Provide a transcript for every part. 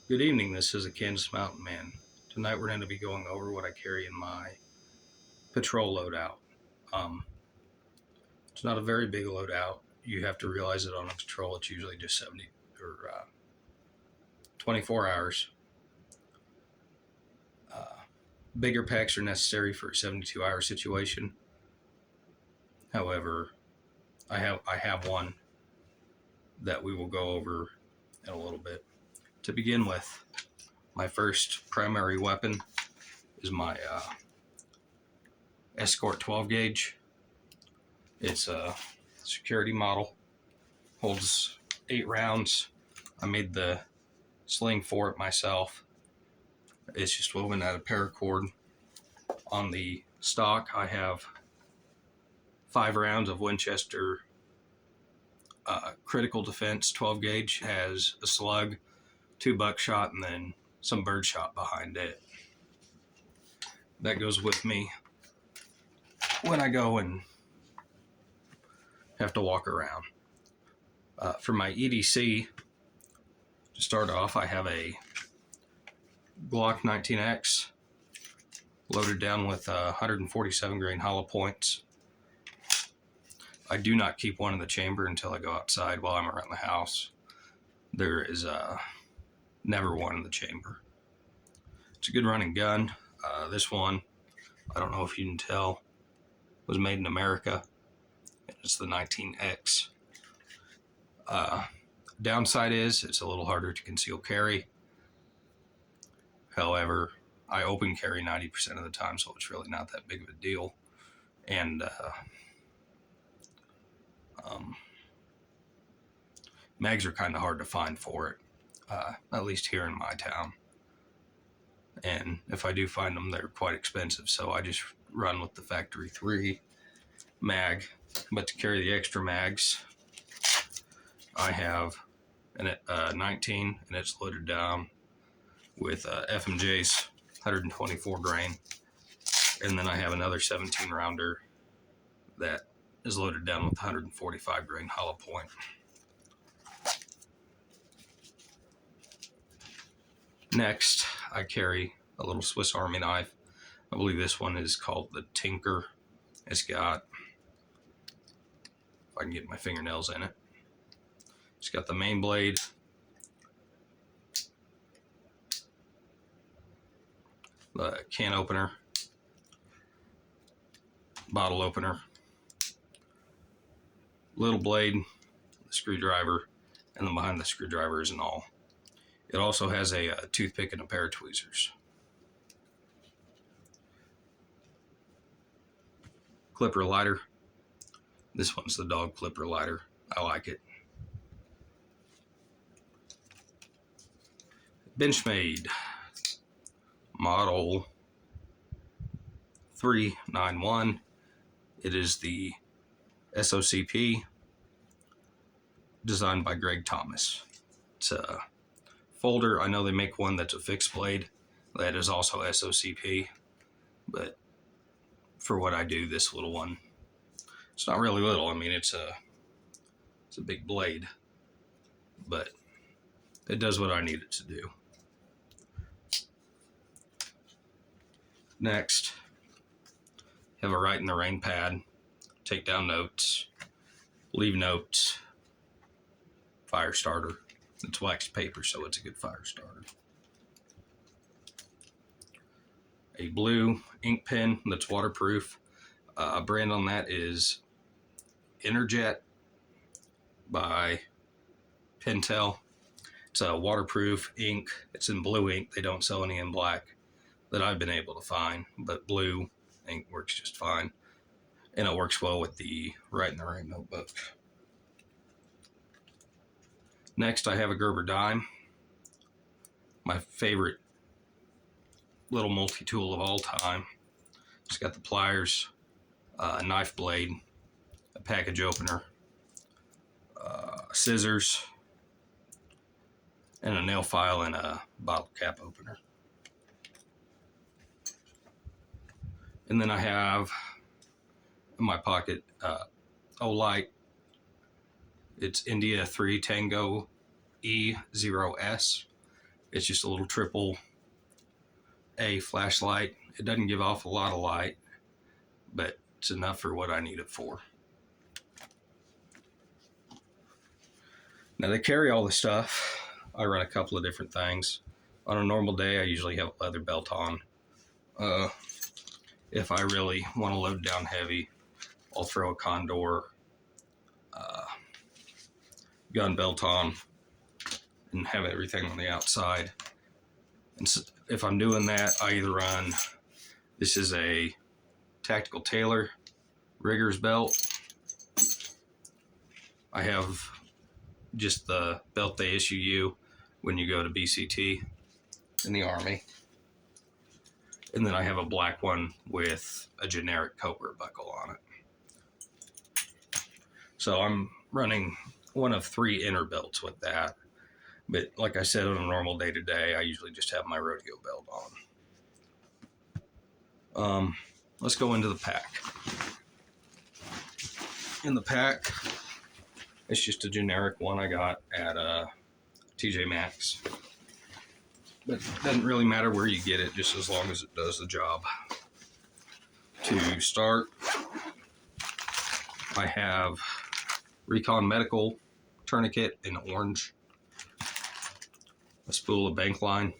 Good evening, this is a Kansas Mountain Man. Tonight we're going to be going over what I carry in my patrol loadout. Um, it's not a very big loadout. You have to realize that on a patrol it's usually just 70 or 24 hours. Bigger packs are necessary for a 72-hour situation. However, I have one that we will go over in a little bit. To begin with, my first primary weapon is my Escort 12 gauge. It's a security model, holds 8 rounds. I made the sling for it myself. It's just woven out of paracord. On the stock, I have 5 rounds of Winchester critical defense 12 gauge, has a slug, 2 buckshot, and then some birdshot behind it. That goes with me when I go and have to walk around. For my EDC, to start off, I have a Glock 19X loaded down with 147 grain hollow points. I do not keep one in the chamber until I go outside. While I'm around the house, there is never one in the chamber. It's a good running gun. This one, I don't know if you can tell, was made in America. It's the 19X. Downside is it's a little harder to conceal carry. However, I open carry 90% of the time, so it's really not that big of a deal. And mags are kind of hard to find for it, at least here in my town. And if I do find them, they're quite expensive, so I just run with the factory 3 mag. But to carry the extra mags, I have a 19, and it's loaded down with FMJ's 124 grain. And then I have another 17 rounder that is loaded down with 145 grain hollow point. Next, I carry a little Swiss Army knife. I believe this one is called the Tinker. It's got, if I can get my fingernails in it, it's got the main blade, the can opener, bottle opener, little blade, the screwdriver, and then behind the screwdriver is an awl. It also has a toothpick and a pair of tweezers. Clipper lighter. This one's the dog clipper lighter. I like it. Benchmade model 391. It is the SOCP designed by Greg Thomas. It's a folder. I know they make one that's a fixed blade that is also SOCP, but for what I do, this little one, it's not really little. I mean, it's a big blade, but it does what I need it to do. Next, have a write in the rain pad, take down notes, leave notes, fire starter. It's waxed paper, so it's a good fire starter. A blue ink pen that's waterproof. A brand on that is Interjet by Pentel. It's a waterproof ink. It's in blue ink. They don't sell any in black that I've been able to find, but blue ink works just fine. And it works well with the Write in the Rain notebook. Next, I have a Gerber dime. My favorite little multi-tool of all time. It's got the pliers, a knife blade, a package opener, scissors, and a nail file and a bottle cap opener. And then I have in my pocket Olight. It's India 3 Tango E0S. It's just a little triple A flashlight. It doesn't give off a lot of light, but it's enough for what I need it for. Now, they carry all the stuff. I run a couple of different things. On a normal day, I usually have a leather belt on. If I really want to load down heavy, I'll throw a Condor gun belt on and have everything on the outside. And so if I'm doing that, I either run, this is a Tactical Tailor Riggers belt. I have just the belt they issue you when you go to BCT in the Army. And then I have a black one with a generic Cobra buckle on it. So I'm running one of 3 inner belts with that. But like I said, on a normal day-to-day, I usually just have my rodeo belt on. Let's go into the pack. In the pack, it's just a generic one I got at TJ Maxx. But it doesn't really matter where you get it, just as long as it does the job. To start, I have Recon Medical tourniquet in orange, a spool of bank line,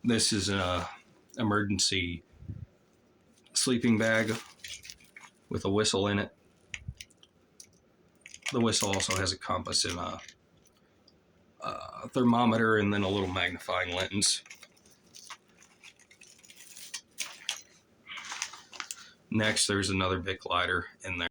this is an emergency sleeping bag with a whistle in it. The whistle also has a compass and a thermometer and then a little magnifying lens. Next, there's another Bic lighter in there.